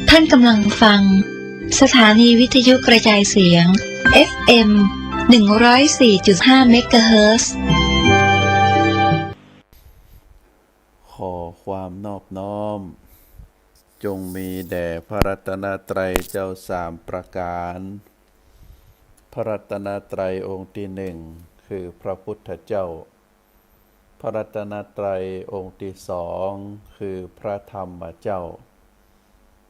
ท่านกำลังฟังสถานีวิทยุกระจายเสียง FM 104.5 เมกะเฮิรตซ์ขอความนอบน้อมจงมีแด่พระรัตนตรัยเจ้าสามประการพระรัตนตรัยองค์ที่หนึ่งคือพระพุทธเจ้าพระรัตนตรัยองค์ที่สองคือพระธรรมเจ้า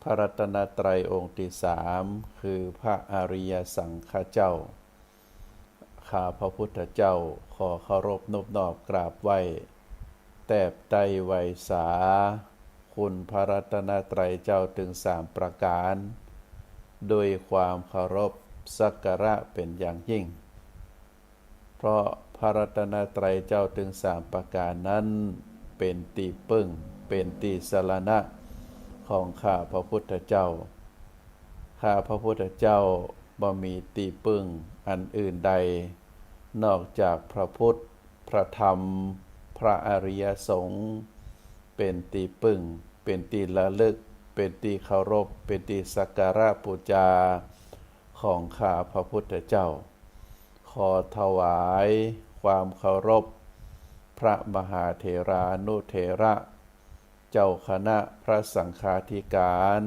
พระรัตนตรัยองค์ที่สามคือพระอริยสังฆเจ้าข้าพระพุทธเจ้าขอเคารพนอบน้อมกราบไหว้แทบไตรไวสาคุณพระรัตนตรัยเจ้าถึงสามประการโดยความเคารพสักการะเป็นอย่างยิ่งเพราะพระรัตนตรัยเจ้าถึงสามประการนั้นเป็นที่พึ่งเป็นที่สรณะของข้าพระพุทธเจ้าข้าพระพุทธเจ้าบ่มีที่พึ่งอันอื่นใดนอกจากพระพุทธพระธรรมพระอริยสงฆ์เป็นที่พึ่งเป็นที่ระลึกเป็นที่เคารพเป็นที่สักการะบูชาของข้าพระพุทธเจ้าขอถวายความเคารพพระมหาเถรานุเถระเจ้าคณะพระสังฆาธิการ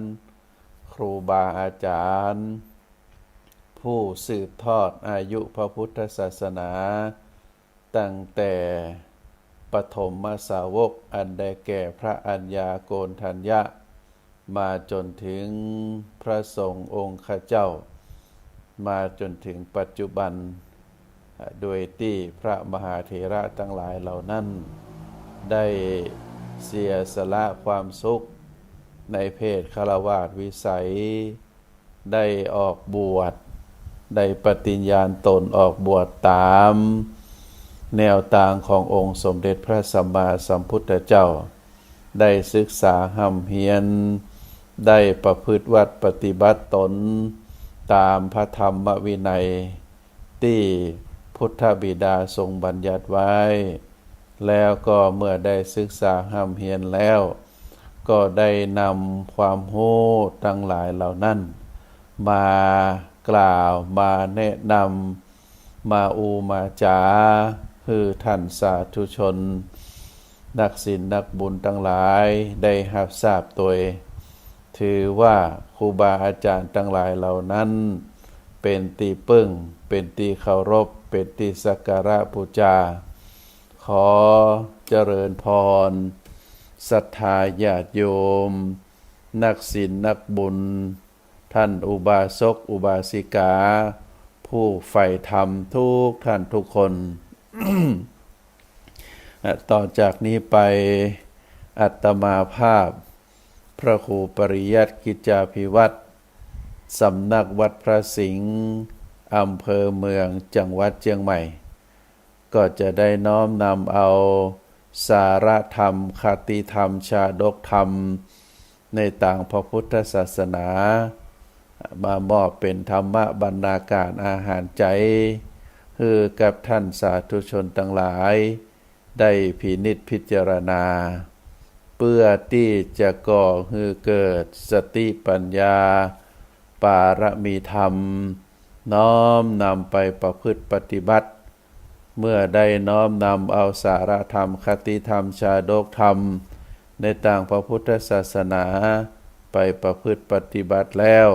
ครูบาอาจารย์ผู้สืบทอดอายุพระพุทธศาสนาตั้งแต่ปฐมสาวกอันได้แก่พระอัญญาโกณฑัญญะมาจนถึงพระสงฆ์องค์ข้าเจ้ามาจนถึงปัจจุบันโดยที่พระมหาเถระทั้งหลายเหล่านั้นได้เสียสละความสุขในเพศฆราวาสวิสัยได้ออกบวชได้ปฏิญญาณตนออกบวชตามแนวทางขององค์สมเด็จพระสัมมาสัมพุทธเจ้าได้ศึกษาหำเฮียนได้ประพฤติวัดปฏิบัติตนตามพระธรรมวินัยที่พุทธบิดาทรงบัญญัติไว้แล้วก็เมื่อได้ศึกษาหำเฮียนแล้วก็ได้นำความรู้ทั้งหลายเหล่านั้นมากล่าวมาแนะนำมามาจาคือท่านสาธุชนนักศีลนักบุญทั้งหลายได้รับทราบโดยถือว่าครูบาอาจารย์ทั้งหลายเหล่านั้นเป็นที่พึ่งเป็นที่เคารพเป็นที่สักการะบูชาขอเจริญพรศรัทธาญาติโยมนักศีลนักบุญท่านอุบาสกอุบาสิกาผู้ใฝ่ธรรมทุกท่านทุกคน ต่อจากนี้ไปอาตมาภาพพระครูปริยัติกิจจาภิวัตรสำนักวัดพระสิงห์อำเภอเมืองจังหวัดเชียงใหม่ก็จะได้น้อมนำเอาสาระธรรมคติธรรมชาดกธรรมในต่างพระพุทธศาสนามามอบเป็นธรรมบรรณาการอาหารใจคือกับท่านสาธุชนทั้งหลายได้พินิจพิจารณาเพื่อที่จะก่อให้เกิดสติปัญญาปารมีธรรมน้อมนำไปประพฤติปฏิบัติเมื่อได้น้อมนำเอาสาระธรรมคติธรรมชาดกธรรมในต่างพระพุทธศาสนาไปประพฤติปฏิบัติแล้ว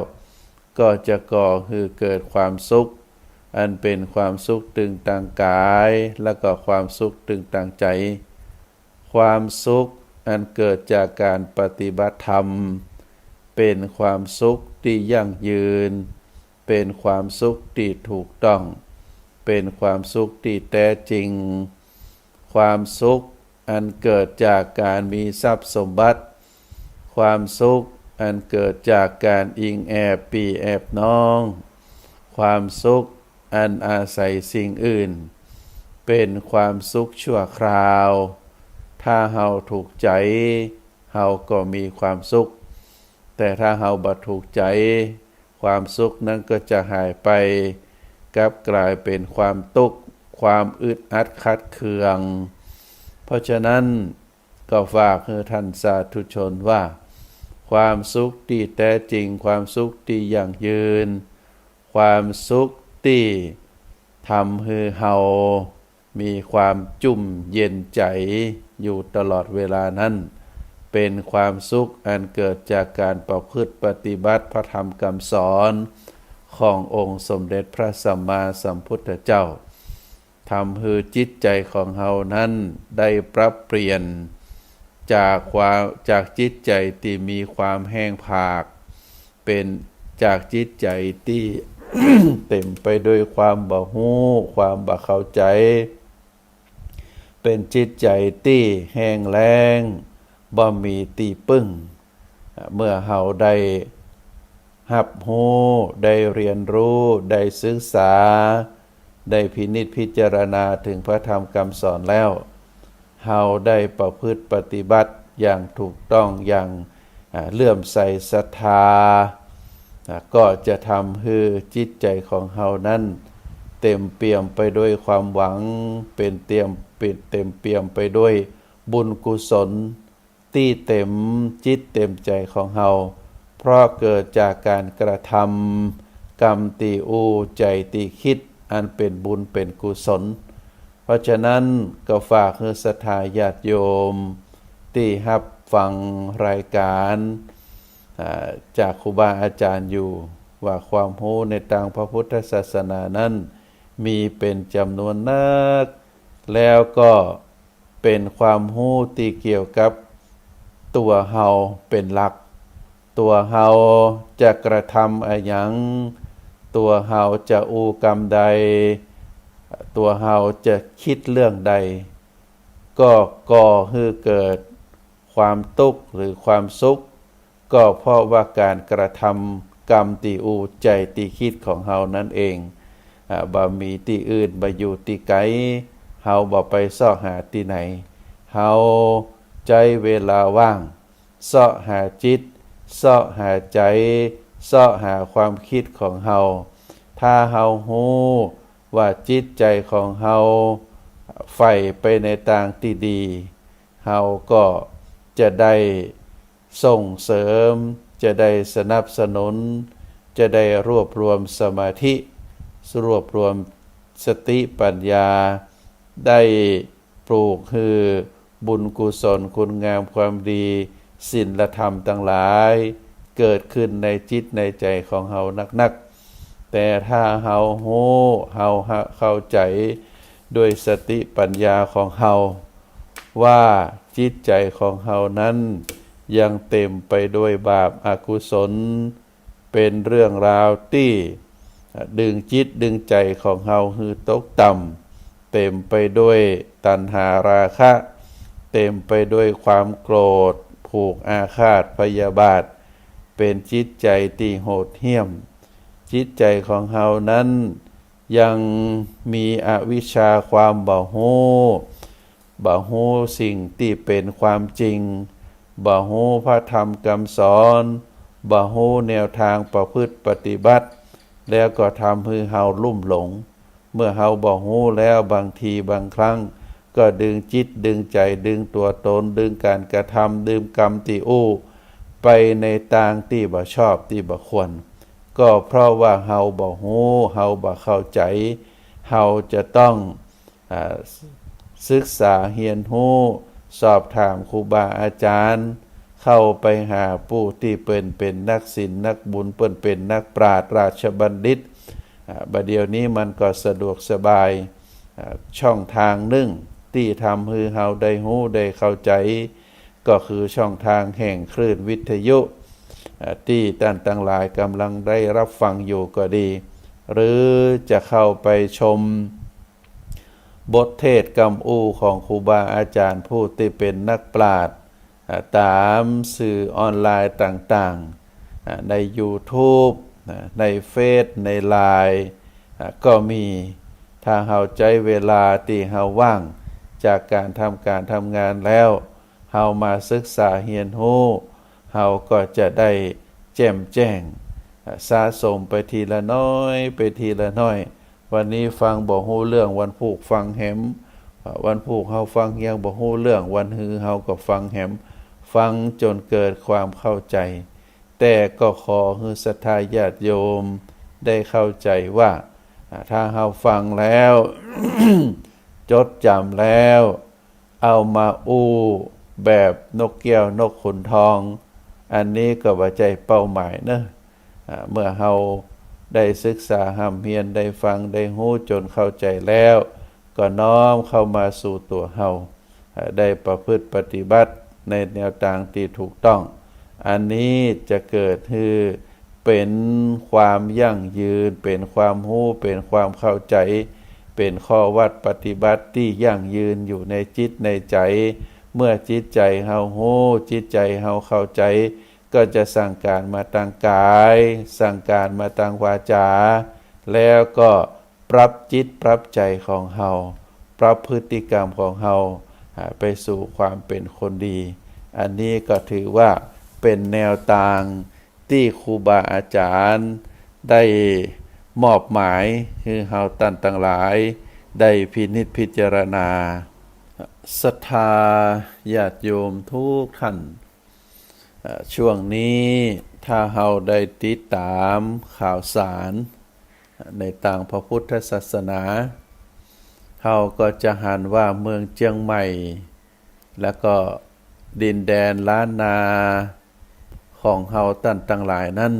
ก็จะก่อให้เกิดความสุขอันเป็นความสุขตึงต่างกายและก็ความสุขตึงต่างใจความสุขอันเกิดจากการปฏิบัติธรรมเป็นความสุขที่ยั่งยืนเป็นความสุขที่ถูกต้องเป็นความสุขที่แท้จริงความสุขอันเกิดจากการมีทรัพย์สมบัติความสุขอันเกิดจากการอิงแอบปีแอบน้องความสุขอันอาศัยสิ่งอื่นเป็นความสุขชั่วคราวถ้าเฮาถูกใจเฮาก็มีความสุขแต่ถ้าเฮาบ่ถูกใจความสุขนั้นก็จะหายไปกลับกลายเป็นความทุกข์ความอึดอัดขัดเคืองเพราะฉะนั้นก็ฝากให้ท่านสาธุชนว่า ความสุขที่แท้จริงความสุขที่ยั่งยืนความสุขที่ทำให้เฮามีความจุ่มเย็นใจอยู่ตลอดเวลานั้นเป็นความสุขอันเกิดจากการประพฤติปฏิบัติพระธรรมคำสอนขององค์สมเด็จพระสัมมาสัมพุทธเจ้าทำให้จิตใจของเฮานั้นได้ปรับเปลี่ยนจากจิตใจที่มีความแห้งผากเป็นจากจิตใจที่ เต็มไปด้วยความบ่ฮู้ความบ่เข้าใจเป็นจิตใจที่แห้งแล้งบ่มีที่พึ่งเมื่อเฮาได้รับรู้ได้เรียนรู้ได้ศึกษาได้พินิจพิจารณาถึงพระธรรมคำสอนแล้วเฮาได้ประพฤติปฏิบัติอย่างถูกต้องอย่างเลื่อมใสศรัทธาก็จะทำให้จิตใจของเฮานั้นเต็มเปี่ยมไปด้วยความหวังเป็นเต็มเปี่ยมไปด้วยบุญกุศลที่เต็มจิตเต็มใจของเฮาเพราะเกิดจากการกระทำกรรมตีอูใจตีคิดอันเป็นบุญเป็นกุศลเพราะฉะนั้นก็ฝากให้ศรัทธาญาติโยมที่รับฟังรายการจากครูบาอาจารย์อยู่ว่าความรู้ในทางพระพุทธศาสนานั้นมีเป็นจำนวนนักแล้วก็เป็นความรู้ที่เกี่ยวกับตัวเฮาเป็นหลักตัวเฮาจะกระทำอะไรหยังตัวเฮาจะอูกรรมใดตัวเฮาจะคิดเรื่องใดก็ก่อให้เกิดความทุกข์หรือความสุขก็เพราะว่าการกระทำกรรมตีอูใจตีคิดของเฮานั่นเองบ่มีที่อื่นบ่อยู่ที่ไกลเฮาบ่ไปเสาะหาที่ไหนเฮาใจเวลาว่างเสาะหาจิตเสาะหาใจเสาะหาความคิดของเฮาถ้าเฮาฮู้ว่าจิตใจของเฮาใฝ่ไปในทางที่ดีเฮาก็จะได้ส่งเสริมจะได้สนับสนุนจะได้รวบรวมสมาธิรวบรวมสติปัญญาได้ปลูกคือบุญกุศลคุณงามความดีศีลธรรมทั้งหลายเกิดขึ้นในจิตในใจของเฮานักๆแต่ถ้าเฮาฮู้เฮาเข้าใจด้วยสติปัญญาของเฮาว่าจิตใจของเฮานั้นยังเต็มไปด้วยบาปอกุศลเป็นเรื่องราวที่ดึงจิตดึงใจของเฮาให้ตกต่ำเต็มไปด้วยตัณหาราคะเต็มไปด้วยความโกรธผูกอาฆาตพยาบาทเป็นจิตใจที่โหดเหี้ยมจิตใจของเฮานั้นยังมีอวิชชาความบ่ฮู้สิ่งที่เป็นความจริงบ่ฮู้พระธรรมคำสอนบ่ฮู้แนวทางประพฤติปฏิบัติแล้วก็ทำให้เฮาลุ่มหลงเมื่อเฮาบ่ฮู้แล้วบางทีบางครั้งก็ดึงจิตดึงใจดึงตัวตนดึงการกระทำดึงกรรมที่อู้ไปในทางที่บ่ชอบที่บ่ควรก็เพราะว่าเฮาบ่ฮู้เฮาบ่เข้าใจเฮาจะต้องศึกษาเรียนรู้สอบถามครูบาอาจารย์เข้าไปหาผู้ที่เป็นนักศีลนักบุญเป็นนักปราชญ์ราชบัณฑิตบัดเดี๋ยวนี้มันก็สะดวกสบายช่องทางหนึ่งที่ทำให้เฮาได้รู้ได้เข้าใจก็คือช่องทางแห่งคลื่นวิทยุที่ท่านทั้งหลายกำลังได้รับฟังอยู่ก็ดีหรือจะเข้าไปชมบทเทศน์กำอูของครูบาอาจารย์ผู้ที่เป็นนักปราชญ์ตามสื่อออนไลน์ต่างๆใน YouTube ในเฟซในไลน์ก็มีถ้าเฮาใจเวลาที่เฮาว่างจากการทำงานแล้วเฮามาศึกษาเรียนรู้เฮาก็จะได้แจ่มแจ้งสะสมไปทีละน้อยไปทีละน้อยวันนี้ฟังบ่ฮู้เรื่องวันพุธฟังแหมวันพุธเฮาฟังยังบ่ฮู้เรื่องวันฮือเฮาก็ฟังแหม ฟังจนเกิดความเข้าใจ แต่ก็ขอให้ศรัทธาญาติโยมได้เข้าใจว่าถ้าเราฟังแล้ว จดจำแล้วเอามาอู้แบบนกแก้วนกขุนทองอันนี้ก็ว่าใจเป้าหมายนะเมื่อเราได้ศึกษาหำเฮียนได้ฟังได้รู้จนเข้าใจแล้วก็น้อมเข้ามาสู่ตัวเราได้ประพฤติปฏิบัติในแนวทางที่ถูกต้องอันนี้จะเกิดคือเป็นความยั่งยืนเป็นความรู้เป็นความเข้าใจเป็นข้อวัดปฏิบัติที่ยั่งยืนอยู่ในจิตในใจเมื่อจิตใจเฮารู้จิตใจเฮาเข้าใจก็จะสั่งการมาทางกายสั่งการมาทางวาจาแล้วก็ปรับจิตปรับใจของเฮาปรับพฤติกรรมของเฮาไปสู่ความเป็นคนดีอันนี้ก็ถือว่าเป็นแนวทางที่ครูบาอาจารย์ได้มอบหมายให้เฮาท่านทั้งหลายได้พินิจพิจารณาศรัทธาญาติโยมทุกท่านช่วงนี้ถ้าเฮาได้ติดตามข่าวสารในทางพระพุทธศาสนาเฮาก็จะหันว่าเมืองเจียงใหม่แล้วก็ดินแดนล้านนาของเฮาท่านทั้งหลายนั้น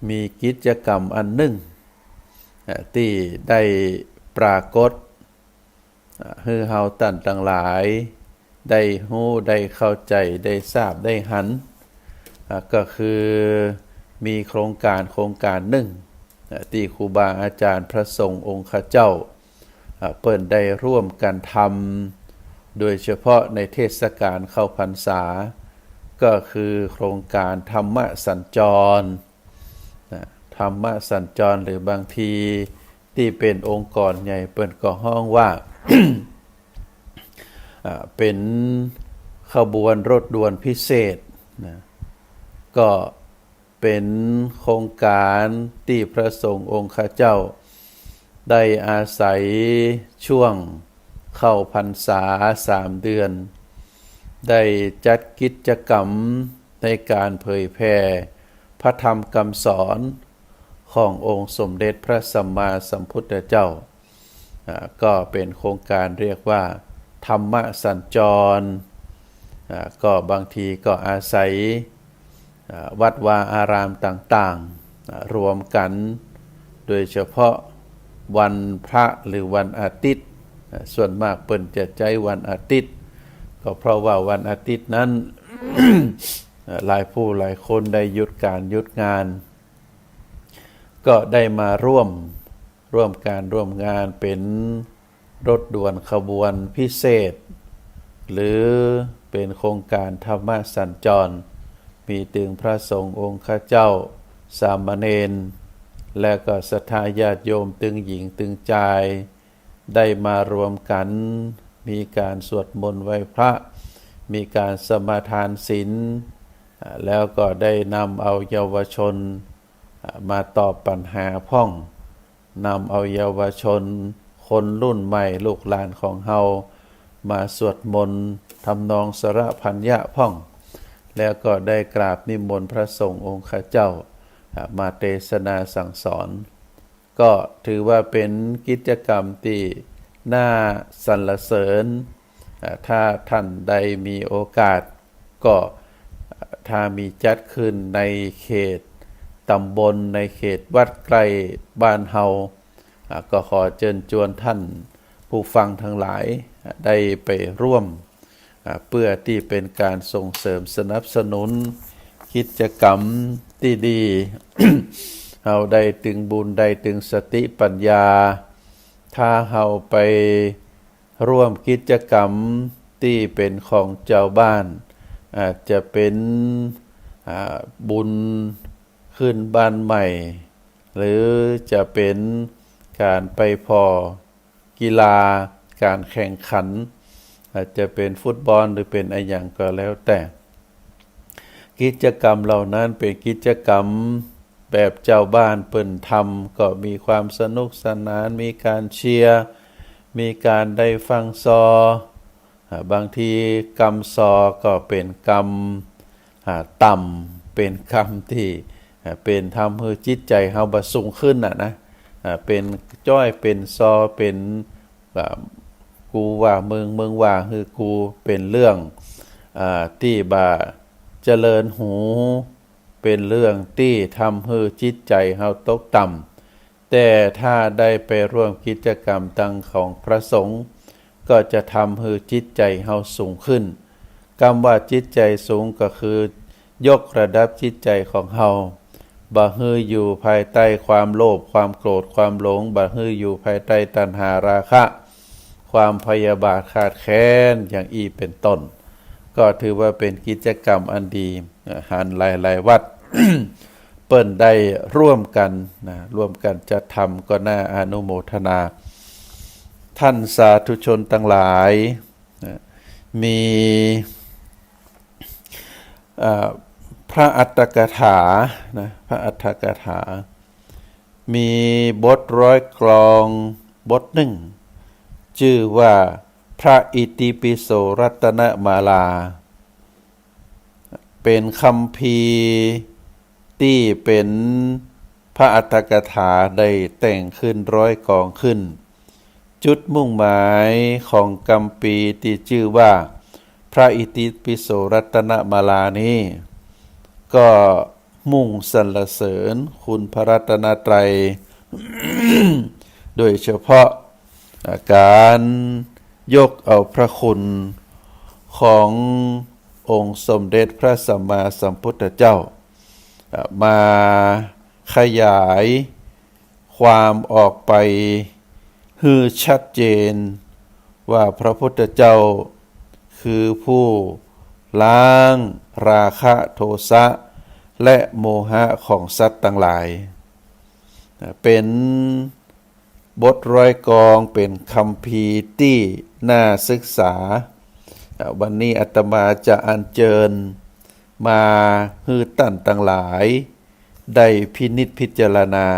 มีกิจกรรมอันหนึ่งที่ได้ปรากฏให้เฮาท่านทั้งหลายได้รู้ได้เข้าใจได้ทราบได้หันก็คือมีโครงการหนึ่งที่ครูบาอาจารย์พระสงฆ์องค์ข้าเจ้าเปิ้นได้ร่วมกันทำโดยเฉพาะในเทศกาลเข้าพรรษาก็คือโครงการธรรมสัญจรธรรมสัญจรหรือบางทีที่เป็นองค์กรใหญ่เปิ้นก็ฮ้องว่า เป็นขบวนรถด่วนพิเศษนะก็เป็นโครงการที่พระสงฆ์องค์ข้าเจ้าได้อาศัยช่วงเข้าพรรษา3 เดือนได้จัดกิจกรรมในการเผยแผ่พระธรรมคำสอนขององค์สมเด็จพระสัมมาสัมพุทธเจ้าก็เป็นโครงการเรียกว่าธรรมสัญจรก็บางทีก็อาศัยวัดวาอารามต่างๆรวมกันโดยเฉพาะวันพระหรือวันอาทิตย์ส่วนมากเปิ้นจะใจวันอาทิตย์ก็เพราะว่าวันอาทิตย์นั้น หลายผู้หลายคนได้หยุดการหยุดงานก็ได้มาร่วมงานเป็นรถด่วนขบวนพิเศษหรือเป็นโครงการธรรมสัญจรมีถึงพระสงฆ์องค์ข้าเจ้าสามเณรและก็ศรัทธาญาติโยมตึงหญิงตึงชายได้มารวมกันมีการสวดมนต์ไหว้พระมีการสมาทานศีลแล้วก็ได้นำเอาเยาวชนมาตอบปัญหาพ่องนำเอาเยาวชนคนรุ่นใหม่ลูกหลานของเฮามาสวดมนต์ทำนองสระพัญญะพ่องแล้วก็ได้กราบนิมนต์พระสงฆ์องค์ข้าเจ้ามาเทศนาสั่งสอนก็ถือว่าเป็นกิจกรรมที่น่าสรรเสริญถ้าท่านใดมีโอกาสก็ถ้ามีจัดขึ้นในเขตตำบลในเขตวัดใกล้บ้านเฮาก็ขอเชิญชวนท่านผู้ฟังทั้งหลายได้ไปร่วมเพื่อที่เป็นการส่งเสริมสนับสนุนกิจกรรมที่ดี เฮาได้ถึงบุญได้ถึงสติปัญญาถ้าเฮาไปร่วมกิจกรรมที่เป็นของเจ้าบ้านอาจจะเป็นบุญขึ้นบ้านใหม่หรือจะเป็นการไปพอกีฬาการแข่งขันอาจจะเป็นฟุตบอลหรือเป็นอะไรอย่างก็แล้วแต่กิจกรรมเหล่านั้นเป็นกิจกรรมแบบเจ้าบ้านเปิ้นทำก็มีความสนุกสนานมีการเชียร์มีการได้ฟังซอ บางทีกรรมซอก็เป็นกรรมต่ำเป็นกรรมที่เป็นทำให้จิตใจเฮาบ่สูงขึ้นนะเป็นจ้อยเป็นซอเป็นกูว่ามึงว่าคือกูเป็นเรื่องที่บ่เจริญหูเป็นเรื่องที่ทำให้จิตใจเฮาตกต่ำแต่ถ้าได้ไปร่วมกิจกรรมต่างของพระสงฆ์ก็จะทำให้จิตใจเฮาสูงขึ้นคำว่าจิตใจสูงก็คือยกระดับจิตใจของเฮาบ่ให้อยู่ภายใต้ความโลภความโกรธความหลงบ่ให้อยู่ภายใต้ตัณหาราคะความพยาบาทขาดแคลนอย่างอีเป็นต้นก็ถือว่าเป็นกิจกรรมอันดีหันหลายๆวัด เปิ้นได้ร่วมกันร่วมกันจัดทำก็น่าอนุโมทนาท่านสาธุชนทั้งหลายมีพระอัตถกถาพระอัตถกถามีบทร้อยกลองบทหนึ่งชื่อว่าพระอิติปิโสรัตนมาลาเป็นคำพีที่เป็นพระอัตถกถาได้แต่งขึ้นร้อยกองขึ้นจุดมุ่งหมายของคำพีที่ชื่อว่าพระอิติปิโสรัตนมาลานี้ก็มุ่งสรรเสริญคุณพระรัตนตรัย โดยเฉพาะการยกเอาพระคุณขององค์สมเด็จพระสัมมาสัมพุทธเจ้ามาขยายความออกไปให้ชัดเจนว่าพระพุทธเจ้าคือผู้ล้างราคะโทสะและโมหะของสัตว์ทั้งหลายเป็นบทร้อยกองเป็นคำพีที่น่าศึกษาวันนี้อาตมาจะอัญเชิญมาให้ท่านทั้งหลายได้พินิจพิจารณา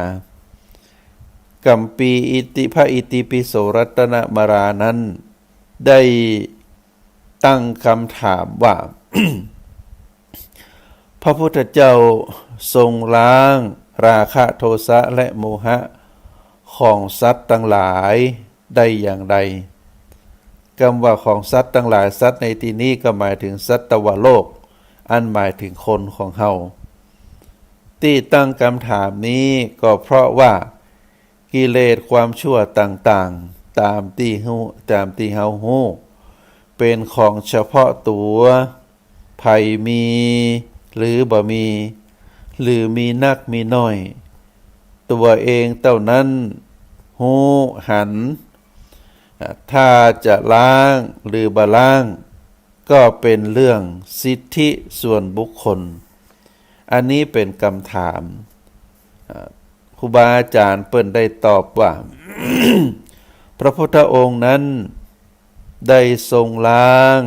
กัมปีพระอิติปิโสรัตนมารานั้นได้ตั้งคำถามว่า พระพุทธเจ้าทรงล้างราคะโทสะและโมหะของสัตว์ทั้งหลายได้อย่างไรคำว่าของสัตว์ทั้งหลายสัตว์ในที่นี้ก็หมายถึงสัตวโลกอันหมายถึงคนของเฮาที่ตั้งคำถามนี้ก็เพราะว่ากิเลสความชั่วต่างๆตามที่เฮาฮู้เป็นของเฉพาะตัวภัยมีหรือบ่มีหรือมีนักมีน้อยตัวเองเท่านั้นฮู้หันถ้าจะล้างหรือบ่ล้างก็เป็นเรื่องสิทธิส่วนบุคคลอันนี้เป็นคำถามครูบาอาจารย์เปิ้นได้ตอบว่า พระพุทธองค์นั้นได้ทรงล้าง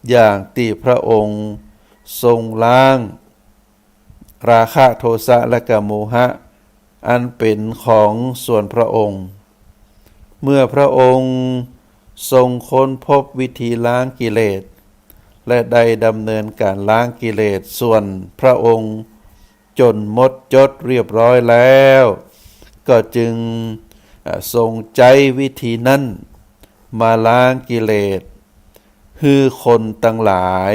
อย่างที่พระองค์ทรงล้างราคะโทสะและโมหะอันเป็นของส่วนพระองค์เมื่อพระองค์ทรงค้นพบวิธีล้างกิเลสและได้ดำเนินการล้างกิเลสส่วนพระองค์จนหมดจดเรียบร้อยแล้วก็จึงทรงใจวิธีนั้นมาล้างกิเลสคือคนทั้งหลาย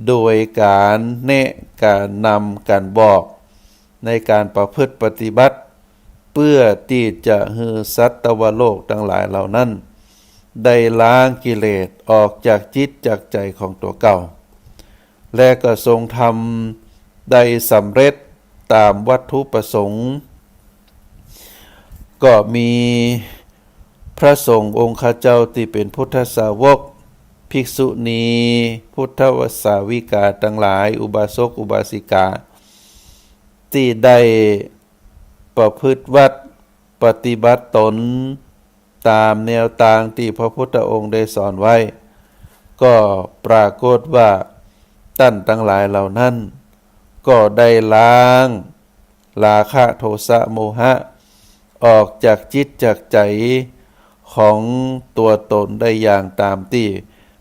โดยการแนะการนำการบอกในการประพฤติปฏิบัติเพื่อที่จะให้สัตวโลกทั้งหลายเหล่านั้นได้ล้างกิเลสออกจากจิตจากใจของตัวเก่าและก็ทรงทำได้สำเร็จตามวัตถุประสงค์ก็มีพระสงฆ์องค์ข้าเจ้าที่เป็นพุทธสาวกภิกษุณีพุทธวสาวิกาทั้งหลายอุบาสกอุบาสิกาที่ได้ประพฤติวัดปฏิบัติตนตามแนวทางที่พระพุทธองค์ได้สอนไว้ก็ปรากฏว่าท่านทั้งหลายเหล่านั้นก็ได้ล้างราคะโทสะโมหะออกจากจิตจากใจของตัวตนได้อย่างตามที่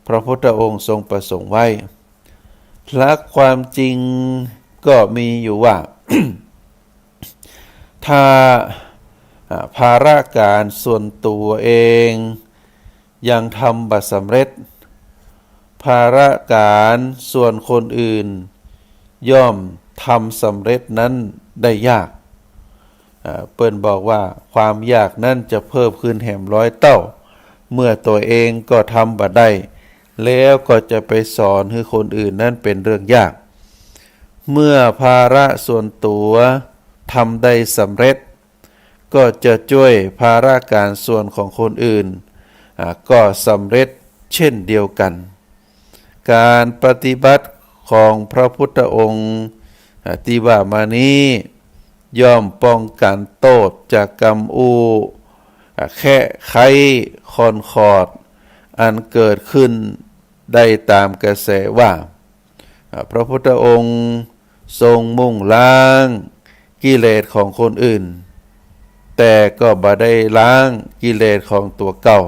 พระพุทธองค์ทรงประสงค์ไว้หลักความจริงก็มีอยู่ว่า ถ้าภาระการส่วนตัวเองยังทำบัดสำเร็จภาระการส่วนคนอื่นย่อมทำสำเร็จนั้นได้ยากเปิ้นบอกว่าความยากนั้นจะเพิ่มขึ้นแหมร้อยเต้าเมื่อตัวเองก็ทำบ่ได้แล้วก็จะไปสอนให้คนอื่นนั้นเป็นเรื่องยากเมื่อภาระส่วนตัวทำได้สำเร็จก็จะช่วยภาระการส่วนของคนอื่นก็สำเร็จเช่นเดียวกันการปฏิบัติของพระพุทธองค์ที่ว่ามานี้ย่อมป้องกันโทษจากกรรมอูแค่ไขคอนคอร์ดอันเกิดขึ้นได้ตามกระแสว่าพระพุทธองค์ทรงมุ่งล้างกิเลสของคนอื่นแต่ก็บ่ได้ล้างกิเลสของตัวเก่า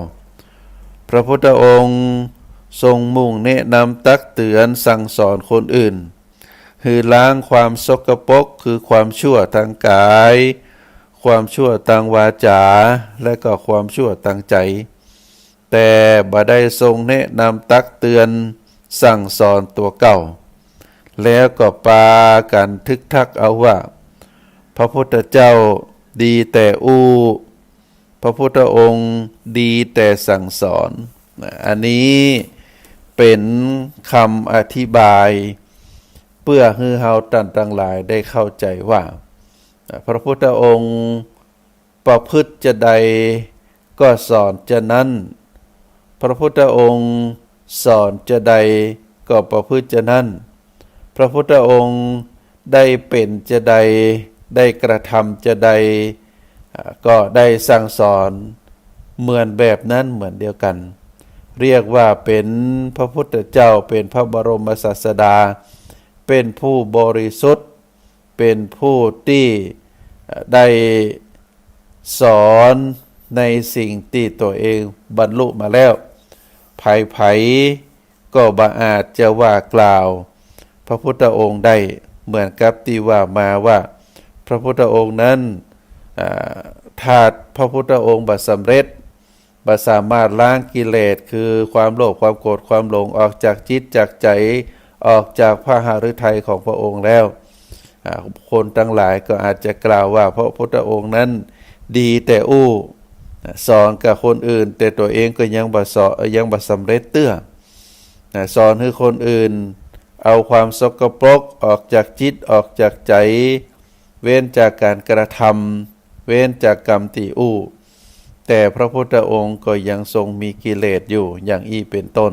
พระพุทธองค์ทรงมุ่งแนะนำตักเตือนสั่งสอนคนอื่นคือล้างความสกปรกคือความชั่วทางกายความชั่วทางวาจาและก็ความชั่วทางใจแต่บ่ได้ทรงแนะนำตักเตือนสั่งสอนตัวเก่าแล้วก็ปากันทึกทักเอาว่าพระพุทธเจ้าดีแต่พระพุทธองค์ดีแต่สั่งสอนอันนี้เป็นคำอธิบายเพื่อให้เฮาท่านทั้งหลายได้เข้าใจว่าพระพุทธองค์ประพฤติจะใดก็สอนจะนั้นพระพุทธองค์สอนจะใดก็ประพฤติจะนั้นพระพุทธองค์ได้เป็นจะใดได้กระทำจะใดก็ได้สั่งสอนเหมือนแบบนั้นเหมือนเดียวกันเรียกว่าเป็นพระพุทธเจ้าเป็นพระบรมศาสดาเป็นผู้บริสุทธิ์เป็นผู้ที่ได้สอนในสิ่งที่ตัวเองบรรลุมาแล้วไผๆก็บ่อาจจะว่ากล่าวพระพุทธองค์ได้เหมือนกับที่ว่ามาว่าพระพุทธองค์นั้นถ้าพระพุทธองค์บ่สำเร็จบ่สามารถล้างกิเลสคือความโลภความโกรธความหลงออกจากจิตจากใจออกจากพระหฤทัยของพระองค์แล้วคนทั้งหลายก็อาจจะกล่าวว่าพระพุทธองค์นั้นดีแต่สอนกับคนอื่นแต่ตัวเองก็ยังบ่สำเร็จเตื้อสอนให้คนอื่นเอาความสกปรกออกจากจิตออกจากใจเว้นจากการกระทำเว้นจากกรรมที่แต่พระพุทธองค์ก็ยังทรงมีกิเลสอยู่อย่างอี้เป็นต้น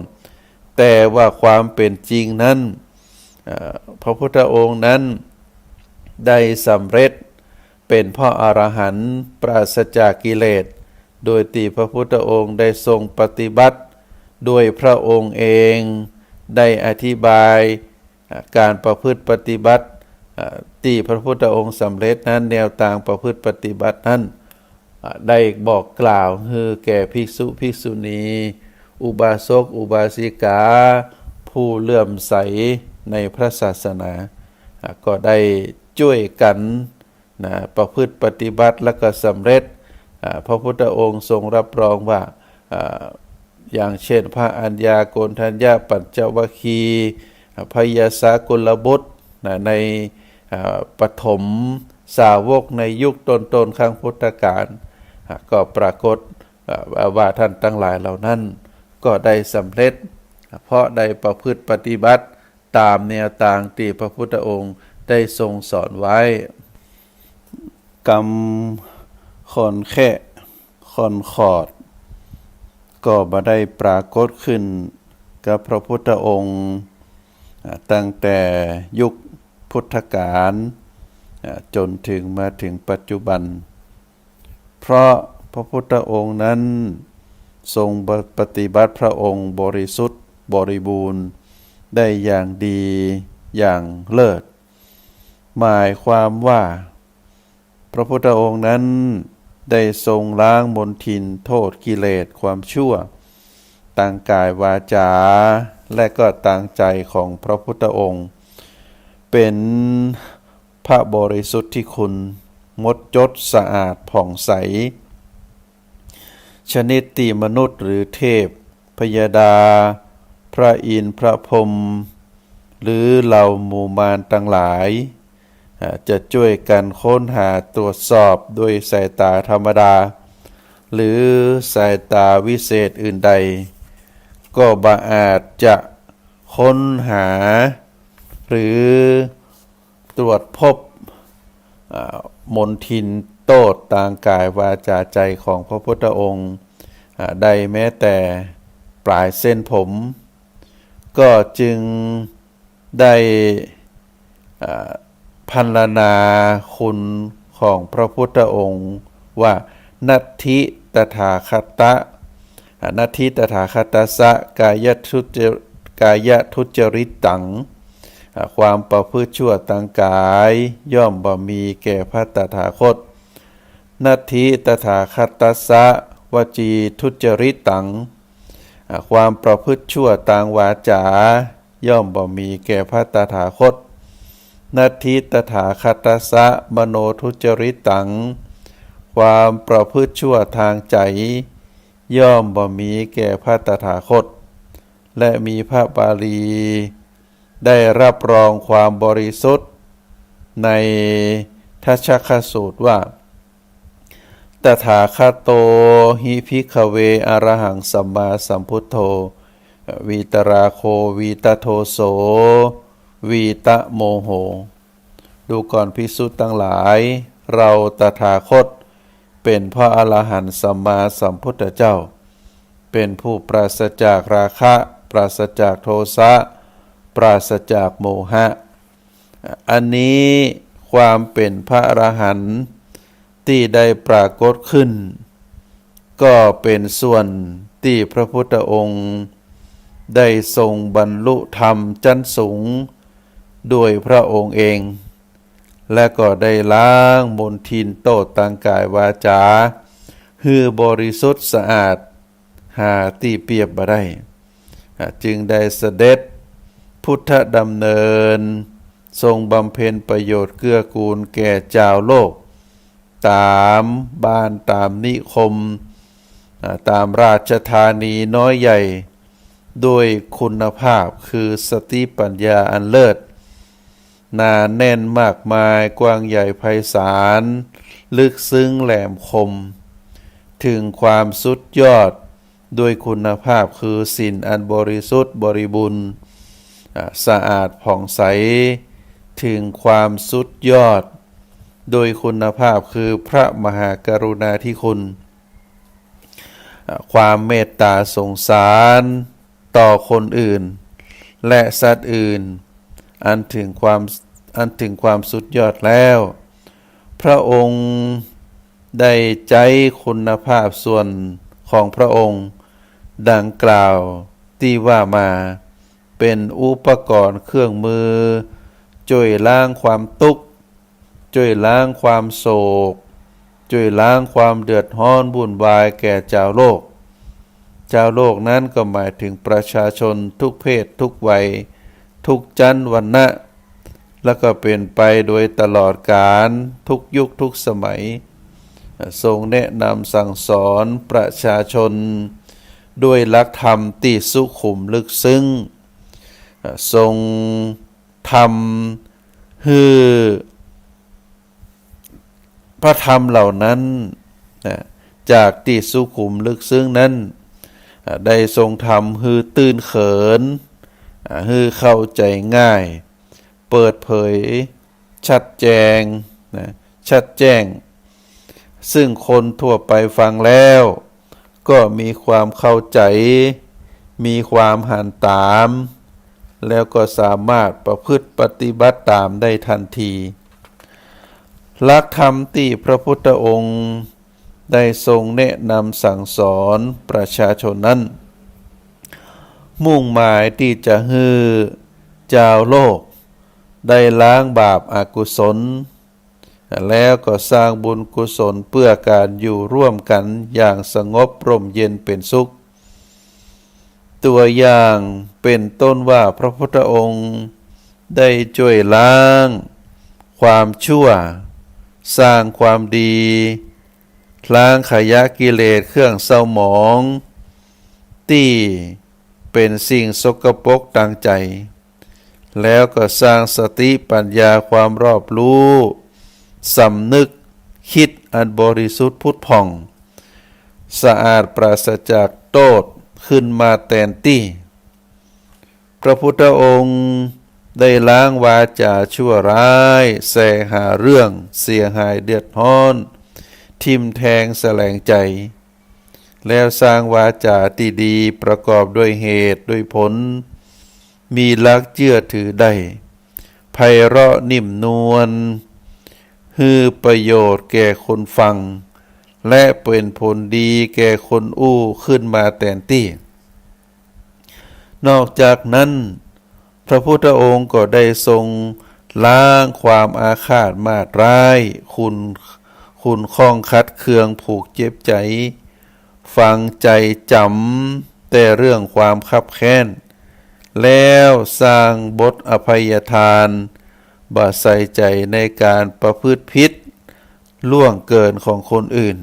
แต่ว่าความเป็นจริงนั้นพระพุทธองค์นั้นได้สำเร็จเป็นพระอรหันต์ปราศจากกิเลสโดยที่พระพุทธองค์ได้ทรงปฏิบัติด้วยพระองค์เองได้อธิบายการประพฤติปฏิบัติที่พระพุทธองค์สำเร็จนั้นแนวทางประพฤติปฏิบัตินั้นได้บอกกล่าวให้แก่ภิกษุภิกษุณีอุบาสกอุบาสิกาผู้เลื่อมใสในพระศาสนาก็ได้ช่วยกันประพฤติปฏิบัติและก็สำเร็จพระพุทธองค์ทรงรับรองว่าอย่างเช่นพระอัญญาโกณฑัญญาปัญจวัคคีย์พยาสากุลบุตรในปฐมสาวกในยุคต้นๆครั้งพุทธกาลก็ปรากฏว่าท่านทั้งหลายเหล่านั้นก็ได้สำเร็จเพราะได้ประพฤติปฏิบัติตามแนวทางที่พระพุทธองค์ได้ทรงสอนไว้กรรมขอนแค่ขอนขอดก็บ่ได้ปรากฏขึ้นกับพระพุทธองค์ตั้งแต่ยุคพุทธกาลจนถึงมาถึงปัจจุบันเพราะพระพุทธองค์นั้นทรงปฏิบัติพระองค์บริสุทธิ์บริบูรณ์ได้อย่างดีอย่างเลิศหมายความว่าพระพุทธองค์นั้นได้ทรงล้างมลทินโทษกิเลสความชั่ว ต่างกายวาจาและก็ต่างใจของพระพุทธองค์เป็นพระบริสุทธิ์ที่คุณงดจดสะอาดผ่องใสชนิดที่มนุษย์หรือเทพพยดาพระอินทร์พระพรหมหรือเหล่าหมู่มารทั้งหลายจะช่วยกันค้นหาตรวจสอบด้วยสายตาธรรมดาหรือสายตาวิเศษอื่นใดก็บ่อาจจะค้นหาหรือตรวจพบมนทินโตษต่างกายวาจาใจของพระพุทธองค์ได้แม้แต่ปลายเส้นผมก็จึงได้พรรณนาคุณของพระพุทธองค์ว่านัตถิตถาคตะนัตถิตถาคตสะกายทุจริตตังความประพฤติชั่วทางกายย่อมบ่มีแก่พระตถาคตนัตถิตถาคตสะวจีทุจริตตังความประพฤติชั่วทางวาจาย่อมบ่มีแก่พระตถาคตนัตถิตถาคตสะมโนทุจริตตังความประพฤติชั่วทางใจย่อมบ่มีแก่พระตถาคตและมีพระบาลีได้รับรองความบริสุทธิ์ในทัชคสูตรว่าตถาคโตหิภิกขเวอรหังสัมมาสัมพุทโธวีตราโควีตโทโสวีตโมโหดูก่อนภิกษุทั้งหลายเราตถาคตเป็นพระอรหันต์สัมมาสัมพุทธเจ้าเป็นผู้ปราศจากราคะปราศจากโทสะปราศจากโมหะอันนี้ความเป็นพระอรหันต์ที่ได้ปรากฏขึ้นก็เป็นส่วนที่พระพุทธองค์ได้ทรงบรรลุธรรมชั้นสูงด้วยพระองค์เองและก็ได้ล้างมลทินโตษทางกายวาจาคือบริสุทธิ์สะอาดหาที่เปรียบบ่ได้จึงได้เสด็จพุทธดำเนินทรงบำเพ็ญประโยชน์เกื้อกูลแก่เจ้าโลกตามบ้านตามนิคมตามราชธานีน้อยใหญ่ด้วยคุณภาพคือสติปัญญาอันเลิศหนาแน่นมากมายกว้างใหญ่ไพศาลลึกซึ้งแหลมคมถึงความสุดยอดด้วยคุณภาพคือศีลอันบริสุทธิ์บริบูรณ์สะอาดผ่องใสถึงความสุดยอดโดยคุณภาพคือพระมหากรุณาธิคุณความเมตตาสงสารต่อคนอื่นและสัตว์อื่นอันถึงความสุดยอดแล้วพระองค์ได้ใจคุณภาพส่วนของพระองค์ดังกล่าวที่ว่ามาเป็นอุปกรณ์เครื่องมือช่วยล้างความทุกข์ช่วยล้างความโศกช่วยล้างความเดือดร้อนวุ่นวายแก่เจ้าโลกนั้นก็หมายถึงประชาชนทุกเพศทุกวัยทุกชั้นวรรณะแล้วก็เป็นไปโดยตลอดกาลทุกยุคทุกสมัยทรงแนะนำสั่งสอนประชาชนด้วยหลักธรรมที่สุขุมลึกซึ้งทรงทำให้พระธรรมเหล่านั้นจากที่สุขุมลึกซึ้งนั้นได้ทรงทำให้ตื่นเขินให้เข้าใจง่ายเปิดเผยชัดแจ้งซึ่งคนทั่วไปฟังแล้วก็มีความเข้าใจมีความหันตามแล้วก็สามารถประพฤติปฏิบัติตามได้ทันทีหลักธรรมที่พระพุทธองค์ได้ทรงแนะนำสั่งสอนประชาชนนั้นมุ่งหมายที่จะให้เจ้าโลกได้ล้างบาปอกุศลแล้วก็สร้างบุญกุศลเพื่อการอยู่ร่วมกันอย่างสงบร่มเย็นเป็นสุข ตัวอย่างเป็นต้นว่าพระพุทธองค์ได้ช่วยล้างความชั่วสร้างความดีล้างขยะกิเลสเครื่องเศร้าหมองที่เป็นสิ่งสกปรกทางใจแล้วก็สร้างสติปัญญาความรอบรู้สำนึกคิดอันบริสุทธิ์พุทธผ่องสะอาดปราศจากโทษขึ้นมาแทนที่พระพุทธองค์ได้ล้างวาจาชั่วร้ายแสหาเรื่องเสียหายเดือดร้อนทิ่มแทงแสลงใจแล้วสร้างวาจาที่ดีประกอบด้วยเหตุด้วยผลมีหลักเชื่อถือได้ไพเราะนิ่มนวลฮือประโยชน์แก่คนฟังและเป็นผลดีแก่คนอู้ขึ้นมาแทนที่นอกจากนั้นพระพุทธองค์ก็ได้ทรงล้างความอาฆาตมาตร้ายคุณข้องคัดเคืองผูกเจ็บใจฟังใจจำแต่เรื่องความคับแค้นแล้วสร้างบทอภัยทานบ่ใส่ใจในการประพฤติผิดล่วงเกินของคนอื่น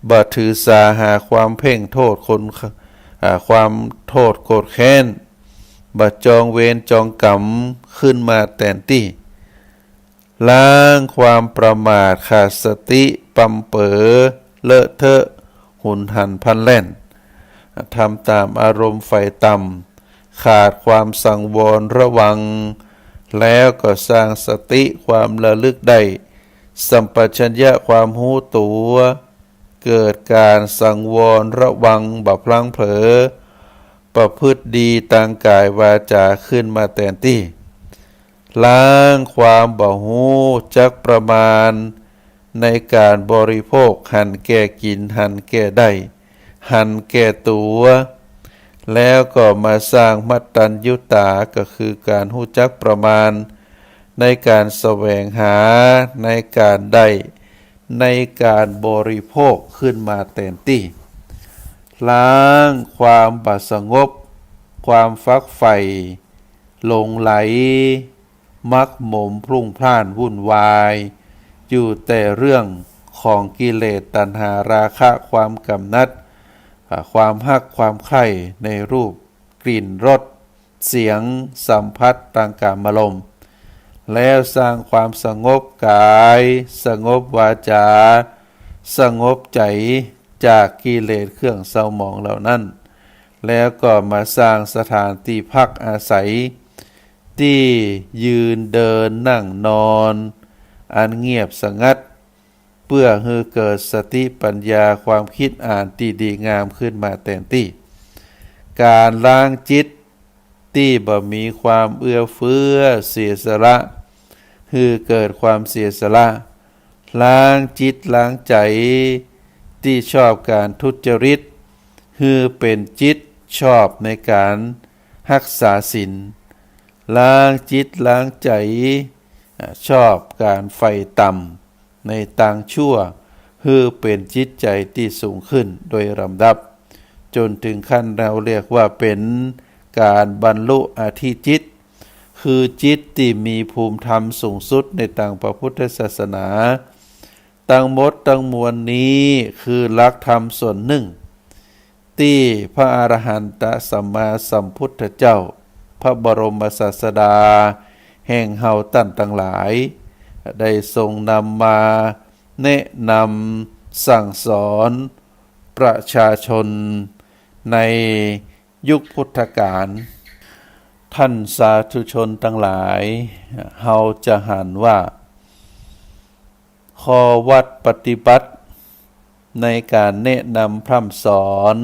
บ่ถือสาหาความเพ่งโทษความโทษโกรธแค้นบ่จองเวรจองกรรมขึ้นมาแทนที่ล้างความประมาทขาดสติปั๊มเป๋อเลอะเทอะหุนหันพลันแล่นทำตามอารมณ์ไฟต่ำขาดความสังวรระวังแล้วก็สร้างสติความระลึกได้สัมปชัญญะความรู้ตัวเกิดการสังวรระวังบ่พลั้งเผลอประพฤติดีทางกายวาจาขึ้นมาแทนที่ล้างความบ่ฮู้จักประมาณในการบริโภคหันแก่กินหันแก่ได้หันแก่ตัวแล้วก็มาสร้างมัตตัญญุตาก็คือการฮู้จักประมาณในการแสวงหาในการได้ในการบริโภคขึ้นมาแทนที่ล้างความบาสงบความฟักใฝ่หลงไหลมักหมมพรุ่งพล่านวุ่นวายอยู่แต่เรื่องของกิเลสตัณหาราคะความกำนัดความฮักความใคร่ในรูปกลิ่นรสเสียงสัมผัสทางกามารมณ์แล้วสร้างความสงบกายสงบวาจาสงบใจจากกิเลสเครื่องเศร้าหมองเหล่านั้นแล้วก็มาสร้างสถานที่พักอาศัยที่ยืนเดินนั่งนอนอันเงียบสงัดเพื่อให้เกิดสติปัญญาความคิดอ่านที่ดีงามขึ้นมาแทนที่การล้างจิตที่บ่มีความเอื้อเฟื้อเสียสละให้เกิดความเสียสละล้างจิตล้างใจที่ชอบการทุจริตให้เป็นจิตชอบในการรักษาศีลล้างจิตล้างใจชอบการไฟต่ำในทางชั่วให้เป็นจิตใจที่สูงขึ้นโดยลำดับจนถึงขั้นเราเรียกว่าเป็นการบรรลุอธิจิตคือจิตที่มีภูมิธรรมสูงสุดในทางพระพุทธศาสนาทั้งหมดทั้งมวลนี้คือหลักธรรมส่วนหนึ่งที่พระอรหันตสัมมาสัมพุทธเจ้าพระบรมศาสดาแห่งเฮาท่านทั้งหลายได้ทรงนำมาแนะนำสั่งสอนประชาชนในยุคพุทธกาลท่านสาธุชนทั้งหลายเฮาจะหันว่าข้อวัดปฏิบัติในการแนะนำพร่ำสอน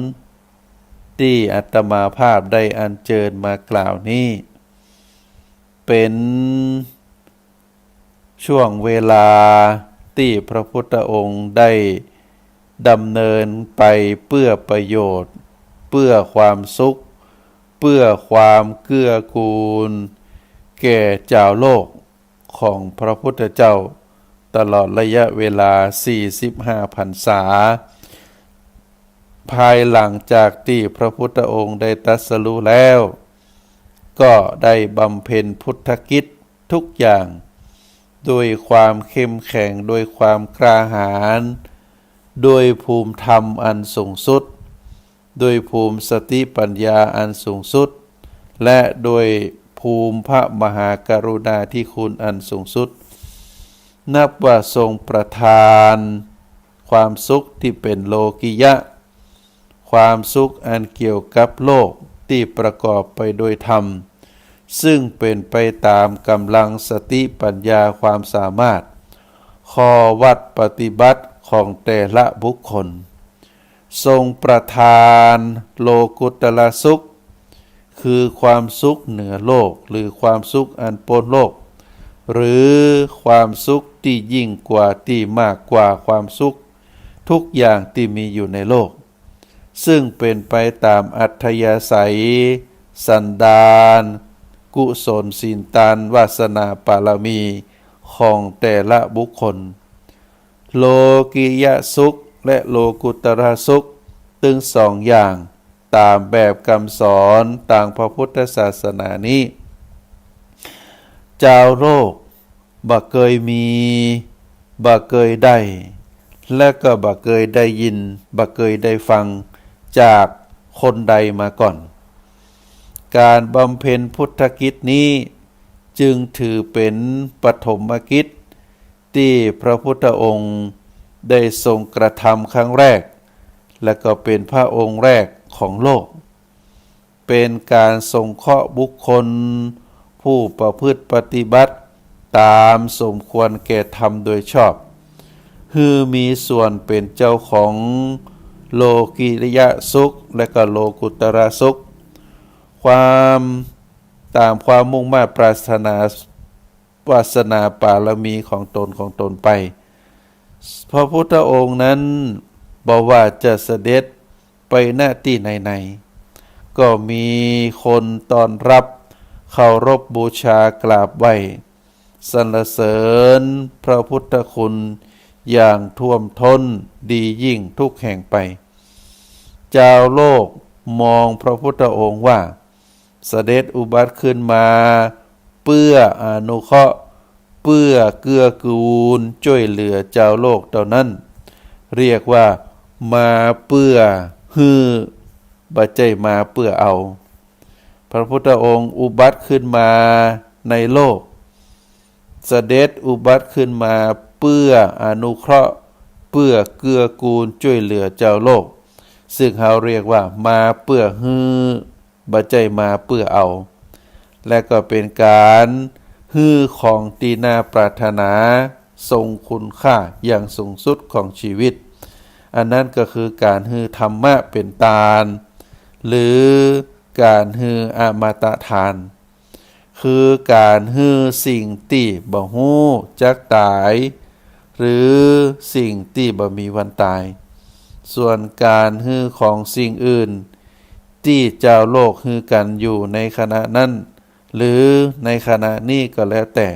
ที่อาตมาภาพได้อัญเชิญมากล่าวนี้เป็นช่วงเวลาที่พระพุทธองค์ได้ดำเนินไปเพื่อประโยชน์เพื่อความสุขเพื่อความเกื้อกูลแก่เจ้าโลกของพระพุทธเจ้าตลอดระยะเวลา45 พรรษา ภายหลังจากที่พระพุทธองค์ได้ตรัสรู้แล้วก็ได้บำเพ็ญพุทธกิจทุกอย่างด้วยความเข้มแข็งด้วยความกล้าหาญด้วยภูมิธรรมอันสูงสุดด้วยภูมิสติปัญญาอันสูงสุดและด้วยภูมิพระมหากรุณาธิคุณอันสูงสุดนับว่าทรงประทานความสุขที่เป็นโลกิยะความสุขอันเกี่ยวกับโลกที่ประกอบไปโดยธรรมซึ่งเป็นไปตามกำลังสติปัญญาความสามารถข้อวัดปฏิบัติของแต่ละบุคคลทรงประทานโลกุตละสุขคือความสุขเหนือโลกหรือความสุขอันพ้นโลกหรือความสุขที่ยิ่งกว่าที่มากกว่าความสุขทุกอย่างที่มีอยู่ในโลกซึ่งเป็นไปตามอัธยาศัยสันดานกุศลศีลทานวาสนาบารมีของแต่ละบุคคลโลกิยสุขและโลกุตระสุขถึงสองอย่างตามแบบคำสอนทางพระพุทธศาสนานี้เจ้าโลกบ่เคยมีบ่เคยได้และก็บ่เคยได้ยินบ่เคยได้ฟังจากคนใดมาก่อนการบำเพ็ญพุทธกิจนี้จึงถือเป็นปฐมกิจที่พระพุทธองค์ได้ทรงกระทำครั้งแรกและก็เป็นพระองค์แรกของโลกเป็นการสงเคราะห์บุคคลผู้ประพฤติปฏิบัติตามสมควรแก่ธรรมโดยชอบคือมีส่วนเป็นเจ้าของโลกิยสุขและก็โลกุตระสุขความตามความมุ่งมั่นปรารถนาวาสนาบารมีของตนไปพระพุทธองค์นั้นบอกว่าจะเสด็จไปหน้าที่ไหนๆก็มีคนต้อนรับเคารพบูชากราบไหว้สรรเสริญพระพุทธคุณอย่างท่วมท้นดียิ่งทุกแห่งไปเจ้าโลกมองพระพุทธองค์ว่าเสด็จอุบัติขึ้นมาเพื่ออนุเคราะห์เพื่อเกื้อกูลช่วยเหลือเจ้าโลกเท่านั้นเรียกว่ามาเพื่อฮือบ่ใช่มาเพื่อเอาพระพุทธองค์อุบัติขึ้นมาในโลกเสด็จอุบัติขึ้นมาเพื่ออนุเคราะห์เพื่อเกื้อกูลช่วยเหลือเจ้าโลกซึ่งเขาเรียกว่ามาเพื่อฮือบ่ใช่มาเพื่อเอาและก็เป็นการฮือของที่น่าปรารถนาทรงคุณค่าอย่างสูงสุดของชีวิตอันนั้นก็คือการฮือธรรมะเป็นทานหรือการฮืออมตะทานคือการฮือสิ่งที่บ่ฮู้จักตายหรือสิ่งที่บ่มีวันตายส่วนการฮือของสิ่งอื่นที่เจ้าโลกฮือกันอยู่ในขณะนั้นหรือในขณะนี้ก็แล้วแต่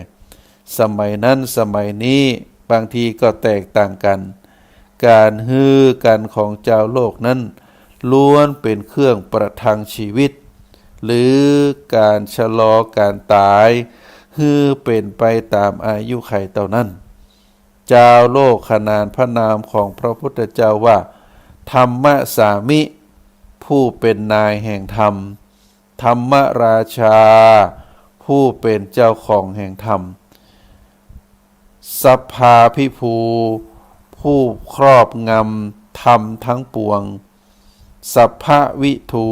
สมัยนั้นสมัยนี้บางทีก็แตกต่างกันการฮือกันของเจ้าโลกนั้นล้วนเป็นเครื่องประทังชีวิตหรือการชะลอการตายฮือเป็นไปตามอายุขัยเท่านั้นเจ้าโลกขนานพระนามของพระพุทธเจ้าว่าธรรมสามิผู้เป็นนายแห่งธรรมธรรมราชาผู้เป็นเจ้าของแห่งธรรมสัพพาภิภูผู้ครอบงำธรรมทั้งปวงสัพพวิทู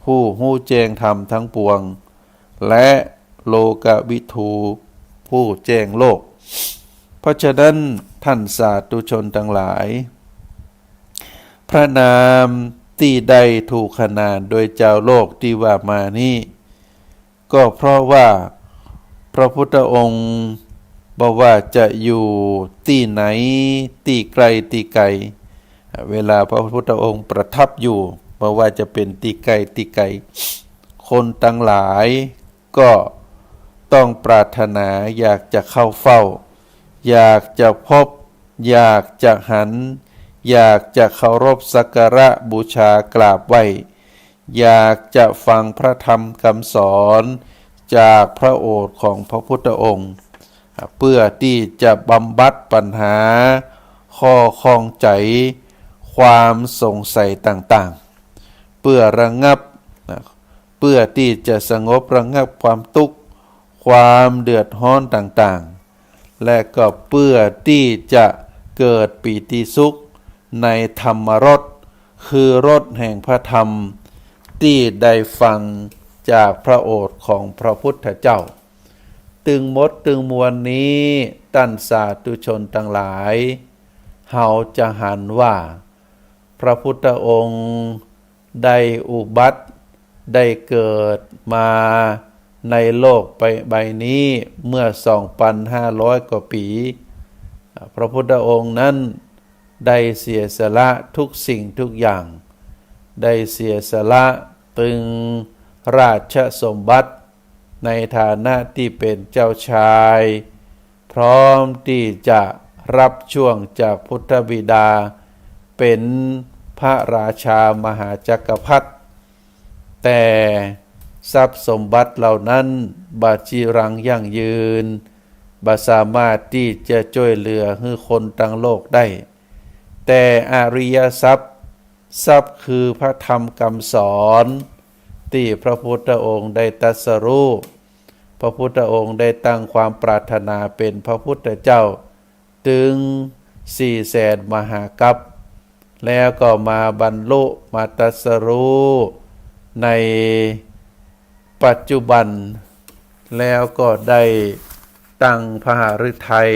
ผู้หู้แจ้งธรรมทั้งปวงและโลกวิทูผู้แจ้งโลกเพราะฉะนั้นท่านสาธุชนทั้งหลายพระนามที่ได้ถูกขนานโดยเจ้าโลกที่ว่ามานี้ก็เพราะว่าพระพุทธองค์บอกว่าจะอยู่ที่ไหนที่ไกลที่ไกลเวลาพระพุทธองค์ประทับอยู่บอกว่าจะเป็นที่ไกลที่ไกลคนทั้งหลายก็ต้องปรารถนาอยากจะเข้าเฝ้าอยากจะพบอยากจะหัน อยากจะเคารพสักการะบูชากราบไหว้อยากจะฟังพระธรรมคำสอนจากพระโอษฐ์ของพระพุทธองค์เพื่อที่จะบำบัดปัญหาข้อข้องใจความสงสัยต่างๆเพื่อระงับเพื่อที่จะสงบระงับความทุกข์ความเดือดร้อนต่างๆและก็เพื่อที่จะเกิดปีติสุขในธรรมรสคือรสแห่งพระธรรมที่ได้ฟังจากพระโอษฐ์ของพระพุทธเจ้าตึงมดตึงมวลนี้ท่านสาธุชนทั้งหลายเฮาจะหันว่าพระพุทธองค์ได้อุบัติได้เกิดมาในโลกใบนี้เมื่อ 2,500 กว่าปีพระพุทธองค์นั้นได้เสียสละทุกสิ่งทุกอย่างได้เสียสละตึงราชสมบัติในฐานะที่เป็นเจ้าชายพร้อมที่จะรับช่วงจากพุทธบิดาเป็นพระราชามหาจักรพรรดิแต่ทรัพย์สมบัติเหล่านั้นบาจีรังยั่งยืนบ่สามารถที่จะช่วยเหลือให้คนทั้งโลกได้แต่อริยทรัพย์คือพระธรรมคำสอนที่พระพุทธองค์ได้ตรัสรู้พระพุทธองค์ได้ตั้งความปรารถนาเป็นพระพุทธเจ้าถึง400,000 มหากัปแล้วก็มาบรรลุมาตรัสรู้ในปัจจุบันแล้วก็ได้ตั้งพหฤทัย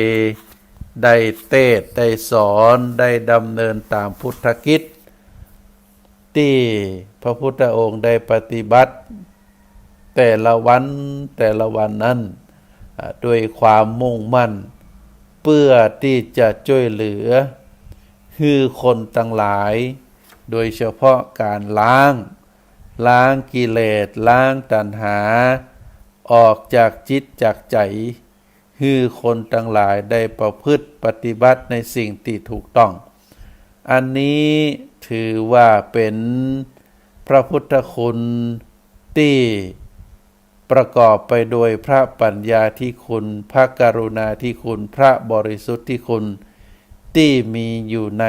ได้เทศน์ได้สอนได้ดำเนินตามพุทธกิจที่พระพุทธองค์ได้ปฏิบัติแต่ละวันนั้นด้วยความมุ่งมั่นเพื่อที่จะช่วยเหลือคือคนทั้งหลายโดยเฉพาะการล้างกิเลสล้างตัณหาออกจากจิตจากใจคือคนทั้งหลายได้ประพฤติปฏิบัติในสิ่งที่ถูกต้องอันนี้ถือว่าเป็นพระพุทธคุณที่ประกอบไปโดยพระปัญญาธิคุณพระกรุณาธิคุณพระบริสุทธิคุณที่มีอยู่ใน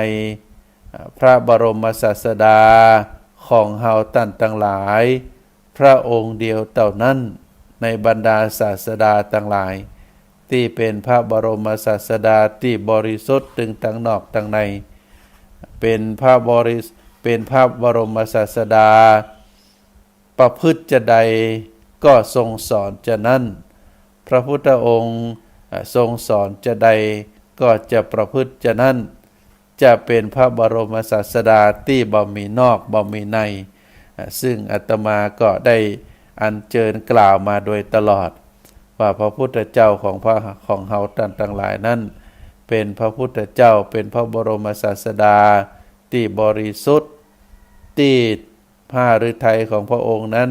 พระบรมศาสดาของเฮาท่านทั้งหลายพระองค์เดียวเท่านั้นในบรรดาศาสดาทั้งหลายที่เป็นพระบรมศาสดาที่บริสุทธิ์ถึงทั้งนอกทั้งในเป็นพระบรมศาสดาประพฤติจะใดก็ทรงสอนจะนั้นพระพุทธองค์ทรงสอนจะใดก็จะประพฤติจะนั้นจะเป็นพระบรมศาสดาที่บ่มีนอกบ่มีในซึ่งอาตมาก็ได้อัญเชิญกล่าวมาโดยตลอดว่าพระพุทธเจ้าของเฮาท่านทั้งหลายนั้นเป็นพระพุทธเจ้าเป็นพระบรมศาสดาที่บริสุทธิ์ที่พระฤทัยของพระองค์นั้น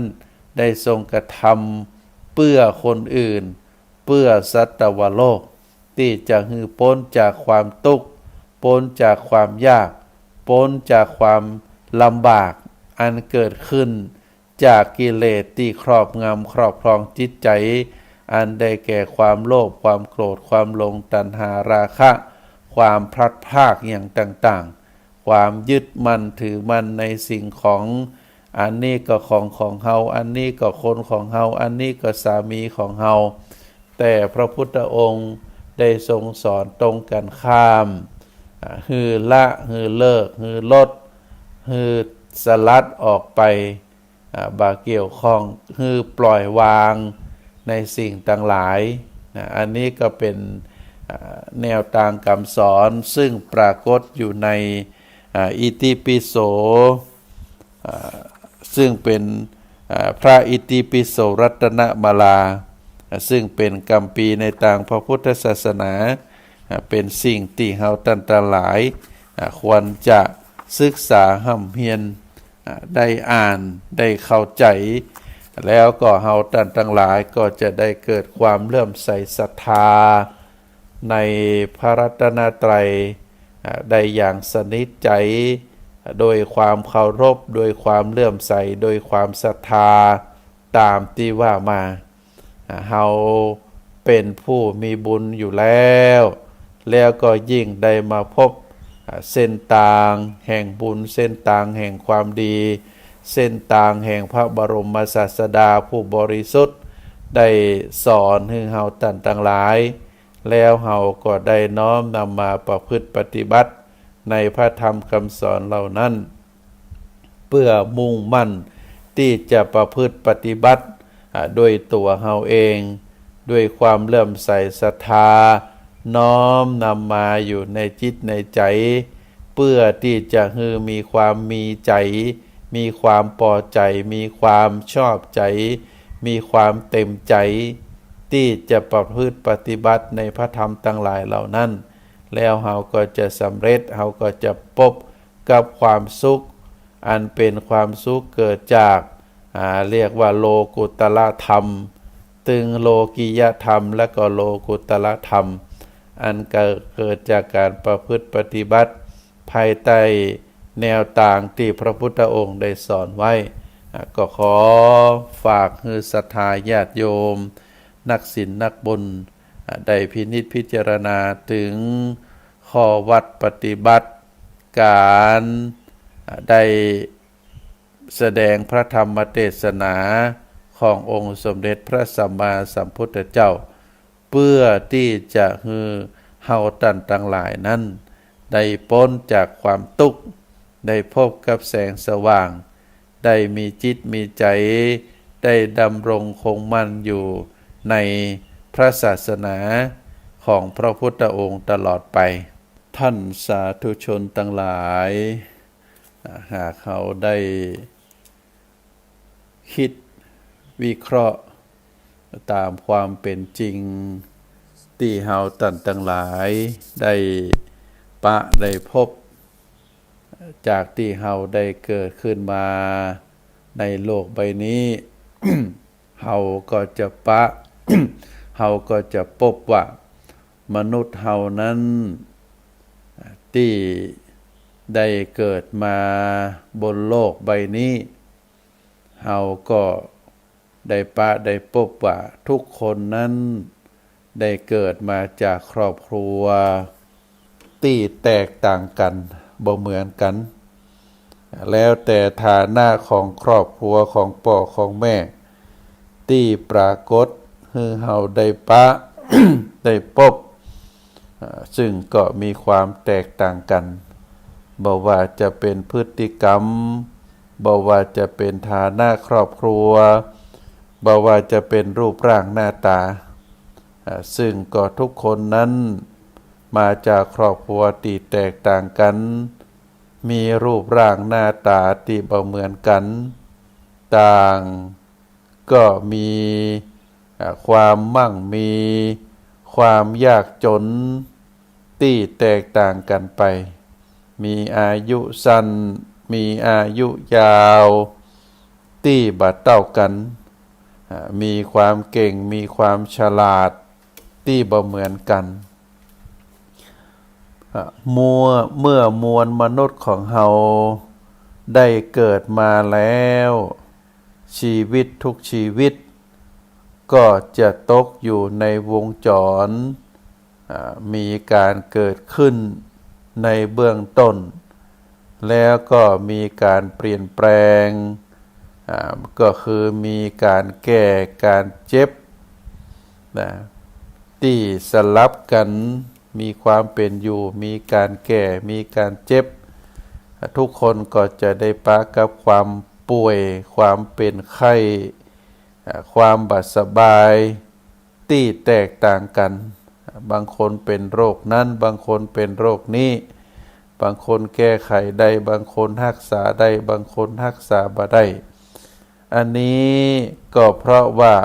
ได้ทรงกระทำเพื่อคนอื่นเพื่อสัตวโลกที่จะหือพ้นจากความทุกข์พ้นจากความยากพ้นจากความลำบากอันเกิดขึ้นจากกิเลสที่ครอบครองจิตใจอันได้แก่ความโลภความโกรธความหลงตัณหาราคะความพลัดพรากอย่างต่างๆความยึดมั่นถือมั่นในสิ่งของอันนี้ก็ของเฮาอันนี้ก็คนของเฮาอันนี้ก็สามีของเฮาแต่พระพุทธองค์ได้ทรงสอนตรงกันข้ามฮือละฮือเลิกฮือลดฮือสลัดออกไปบาเกี่ยวข้องฮือปล่อยวางในสิ่งต่างหลายอันนี้ก็เป็นแนวทางคำสอนซึ่งปรากฏอยู่ในอิติปิโสซึ่งเป็นพระอิติปิโสรัตนมาลาซึ่งเป็นคัมภีร์ในทางพระพุทธศาสนาเป็นสิ่งที่เฮาท่านทั้งหลายควรจะศึกษาห่ำเพียรได้อ่านได้เข้าใจแล้วก็เฮาท่านทั้งหลายก็จะได้เกิดความเลื่อมใสศรัทธาในพระรัตนตรัย ได้อย่างสนิทใจโดยความเคารพโดยความเลื่อมใสโดยความศรัทธาตามที่ว่ามาเฮาเป็นผู้มีบุญอยู่แล้วก็ยิ่งได้มาพบเส้นทางแห่งบุญเส้นทางแห่งความดีเส้นทางแห่งพระบรมศาสดาผู้บริสุทธิ์ได้สอนให้เฮาท่านทั้งหลายแล้วเฮาก็ได้น้อมนำมาประพฤติปฏิบัติในพระธรรมคำสอนเหล่านั้นเพื่อมุ่งมั่นที่จะประพฤติปฏิบัติด้วยตัวเฮาเองด้วยความเลื่อมใสศรัทธาน้อมนำมาอยู่ในจิตในใจเพื่อที่จะให้มีความมีใจมีความพอใจมีความชอบใจมีความเต็มใจที่จะประพฤติปฏิบัติในพระธรรมทั้งหลายเหล่านั้นแล้วเฮาก็จะสำเร็จเฮาก็จะพบกับความสุขอันเป็นความสุขเกิดจากเรียกว่าโลกุตละธรรมตึงโลกิยธรรมและก็โลกุตละธรรมอันเกิดจากการประพฤติปฏิบัติภายใต้แนวทางที่พระพุทธองค์ได้สอนไว้ก็ขอฝากให้ศรัทธาญาติโยมนักศีลนักบุญได้พินิจพิจารณาถึงข้อวัดปฏิบัติการได้แสดงพระธรรมเทศนาขององค์สมเด็จพระสัมมาสัมพุทธเจ้าเพื่อที่จะให้เฮาท่านทั้งหลายนั้นได้พ้นจากความทุกข์ได้พบกับแสงสว่างได้มีจิตมีใจได้ดำรงคงมั่นอยู่ในพระศาสนาของพระพุทธองค์ตลอดไปท่านสาธุชนทั้งหลายหากเขาได้คิดวิเคราะห์ตามความเป็นจริงที่เฮาท่านทั้งหลายได้ได้พบจากที่เฮาได้เกิดขึ้นมาในโลกใบนี้ เฮาก็จะ เฮาก็จะพบว่ามนุษย์เฮานั้นที่ได้เกิดมาบนโลกใบนี้เฮาก็ได้พบว่าทุกคนนั้นได้เกิดมาจากครอบครัวที่แตกต่างกันบ่เหมือนกันแล้วแต่ฐานะของครอบครัวของพ่อของแม่ที่ปรากฏให้เฮาได้ ได้พบซึ่งก็มีความแตกต่างกันบ่ว่าจะเป็นพฤติกรรมบ่ว่าจะเป็นฐานะครอบครัวบ่ว่าจะเป็นรูปร่างหน้าตาซึ่งก็ทุกคนนั้นมาจากครอบครัวที่แตกต่างกันมีรูปร่างหน้าตาที่บ่เหมือนกันต่างก็มีความมั่งมีความยากจนที่แตกต่างกันไปมีอายุสั้นมีอายุยาวที่บ่เท่ากันมีความเก่งมีความฉลาดที่บ่เหมือนกันเมื่อมวลมนุษย์ของเฮาได้เกิดมาแล้วชีวิตทุกชีวิตก็จะตกอยู่ในวงจรมีการเกิดขึ้นในเบื้องต้นแล้วก็มีการเปลี่ยนแปลงก็คือมีการแก่การเจ็บที่สลับกันมีความเป็นอยู่มีการแก่มีการเจ็บทุกคนก็จะได้ปะกับความป่วยความเป็นไข้ความบาดสบายที่แตกต่างกันบางคนเป็นโรคนั้นบางคนเป็นโรคนี้บางคนแก้ไขได้บางคนรักษาได้บางคนรักษาบ่ได้อันนี้ก็เพราะว่า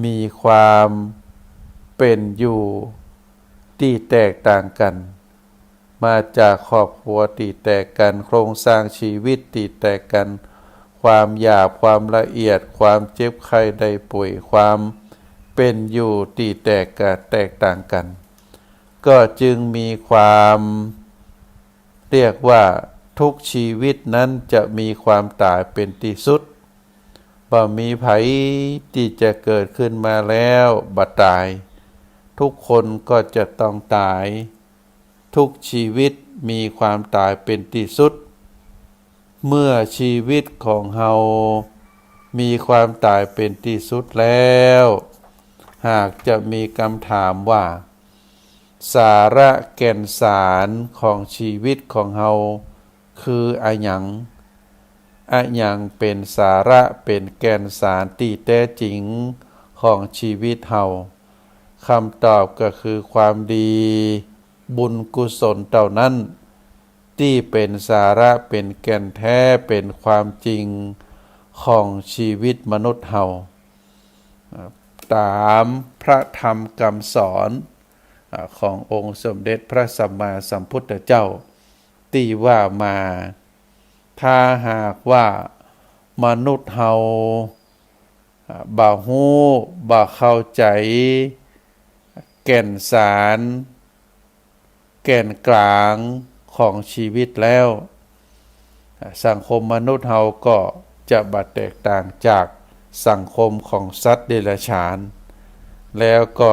มีความเป็นอยู่ที่แตกต่างกันมาจากครอบครัวที่แตกกันโครงสร้างชีวิตที่แตกกันความหยาบความละเอียดความเจ็บไข้ได้ป่วยความเป็นอยู่ที่แตกต่างกันก็จึงมีความ เรียกว่าทุกชีวิตนั้นจะมีความตายเป็นที่สุดบ่มีไผที่จะเกิดขึ้นมาแล้วบ่ตายทุกคนก็จะต้องตายทุกชีวิตมีความตายเป็นที่สุดเมื่อชีวิตของเฮามีความตายเป็นที่สุดแล้วหากจะมีคำถามว่าสาระแก่นสารของชีวิตของเฮาคืออะหยังเป็นสาระเป็นแก่นสารที่แท้จริงของชีวิตเฮาคำตอบก็คือความดีบุญกุศลเท่านั้นที่เป็นสาระเป็นแก่นแท้เป็นความจริงของชีวิตมนุษย์เฮาตามพระธรรมคำสอนขององค์สมเด็จพระสัมมาสัมพุทธเจ้าที่ว่ามาถ้าหากว่ามนุษย์เฮาบ่ฮู้บ่เข้าใจแก่นสารแก่นกลางของชีวิตแล้วสังคมมนุษย์เฮาก็จะบ่แตกต่างจากสังคมของสัตว์เดรัจฉานแล้วก็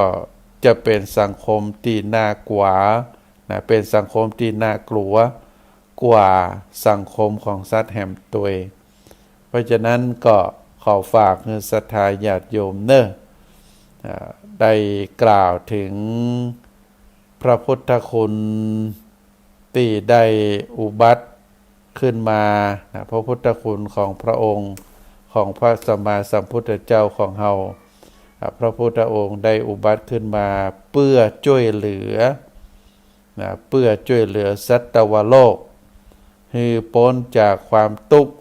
จะเป็นสังคมที่น่ากลัวเป็นสังคมที่น่ากลัวกว่าสังคมของสัตว์แหมตัวเองเพราะฉะนั้นก็ขอฝากให้ศรัทธาญาติโยมได้กล่าวถึงพระพุทธคุณที่ได้อุบัติขึ้นมาพระพุทธคุณของพระองค์ของพระสัมมาสัมพุทธเจ้าของเฮาพระพุทธองค์ได้อุบัติขึ้นมาเพื่อช่วยเหลือสัตวโลกให้พ้นจากความทุกข์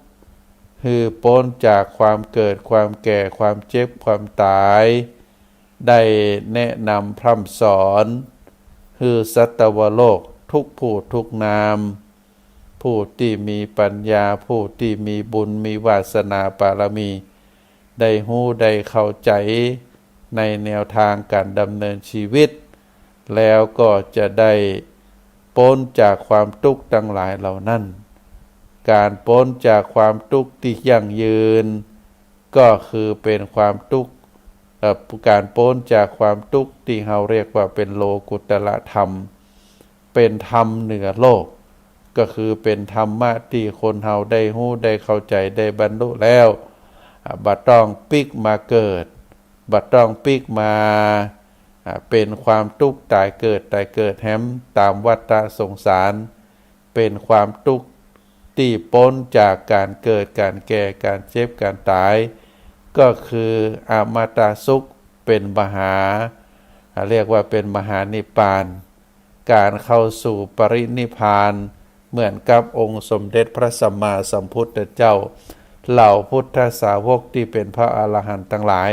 ให้พ้นจากความเกิดความแก่ความเจ็บความตายได้แนะนำพร่ำสอนให้สัตวโลกทุกผู้ทุกนามผู้ที่มีปัญญาผู้ที่มีบุญมีวาสนาบารมีได้ฮู้ได้เข้าใจในแนวทางการดำเนินชีวิตแล้วก็จะได้พ้นจากความทุกข์ทั้งหลายเหล่านั้นการพ้นจากความทุกข์ที่ยั่งยืนก็คือเป็นความทุกข์การพ้นจากความทุกข์ที่เราเรียกว่าเป็นโลกุตระธรรมเป็นธรรมเหนือโลกก็คือเป็นธรรมะที่คนเฮาได้ฮู้ได้เข้าใจได้บรรลุแล้วบ่ต้องปิกมาเกิดบ่ต้องปิกมาเป็นความทุกข์ตายเกิดแฮมตามวัฏสงสารเป็นความทุกข์ที่พ้นจากการเกิดการแก่การเจ็บการตายก็คืออมตะสุขเป็นมหาเรียกว่าเป็นมหานิพพานการเข้าสู่ปรินิพพานเหมือนกับองค์สมเด็จพระสัมมาสัมพุทธเจ้าเหล่าพุทธสาวกที่เป็นพระอรหันต์ทั้งหลาย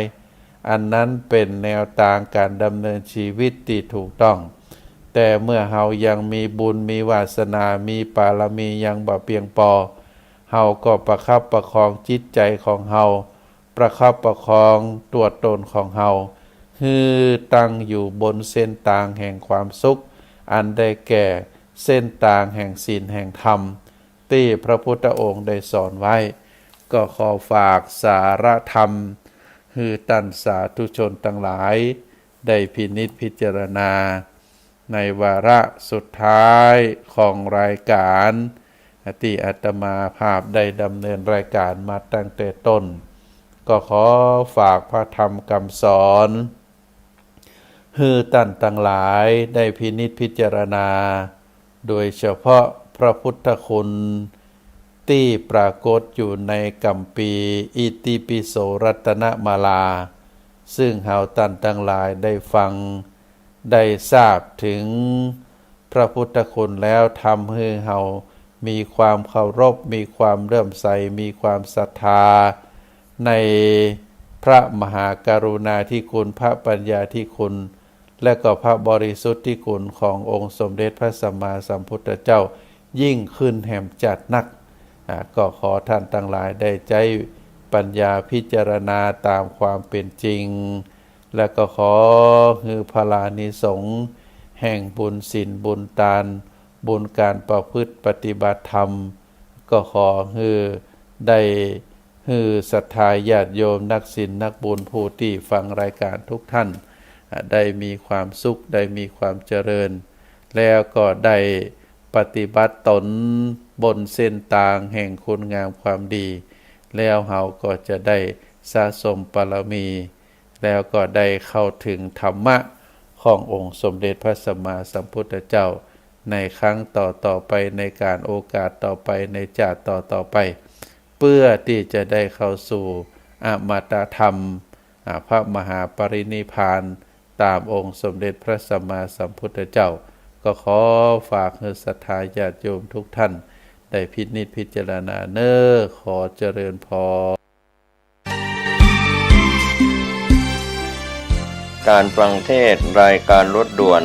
อันนั้นเป็นแนวทางการดำเนินชีวิตที่ถูกต้องแต่เมื่อเฮายังมีบุญมีวาสนามีบารมียังบ่เพียงพอเฮาก็ประคับประคองจิตใจของเฮาประคับประคองตัวตนของเฮาให้ตั้งอยู่บนเส้นทางแห่งความสุขอันได้แก่เส้นทางแห่งศีลแห่งธรรมที่พระพุทธองค์ได้สอนไว้ก็ขอฝากสาระธรรมให้ท่านสาธุชนทั้งหลายได้พินิจพิจารณาในวาระสุดท้ายของรายการที่อาตมาภาพได้ดำเนินรายการมาตั้งแต่ต้นก็ขอฝากพระธรรมคำสอนให้ท่านทั้งหลายได้พินิจพิจารณาโดยเฉพาะพระพุทธคุณที่ปรากฏอยู่ในคัมภีร์อิติปิโสรัตนมาลาซึ่งเฮาท่านทั้งหลายได้ฟังได้ทราบถึงพระพุทธคุณแล้วทำให้เฮามีความเคารพมีความเลื่อมใสมีความศรัทธาในพระมหากรุณาธิคุณพระปัญญาธิคุณและก็พระบริสุทธิคุณขององค์สมเด็จพระสัมมาสัมพุทธเจ้ายิ่งขึ้นแห่มจัดนักก็ขอท่านทั้งหลายได้ใจปัญญาพิจารณาตามความเป็นจริงและก็ขอให้พลานิสงส์แห่งบุญศีลบุญทาน บุญการประพฤติปฏิบัติธรรมก็ขอให้ได้ให้ศรัทธาญาติโยมนักศีลนักบุญผู้ที่ฟังรายการทุกท่านได้มีความสุขได้มีความเจริญแล้วก็ได้ปฏิบัติตนบนเส้นทางแห่งคุณงามความดีแล้วเฮาก็จะได้สะสมบารมี แล้วก็ได้เข้าถึงธรรมะขององค์สมเด็จพระสัมมาสัมพุทธเจ้าในครั้งต่อไปในการโอกาสต่อไปในชาติต่อไปเพื่อที่จะได้เข้าสู่อมตะธรรมพระมหาปรินิพพานตามองค์สมเด็จพระสัมมาสัมพุทธเจ้าก็ขอฝากให้ศรัทธาญาติโยมทุกท่านได้พินิจพิจารณาเน้อขอเจริญพร การฟังเทศน์รายการรถด่วน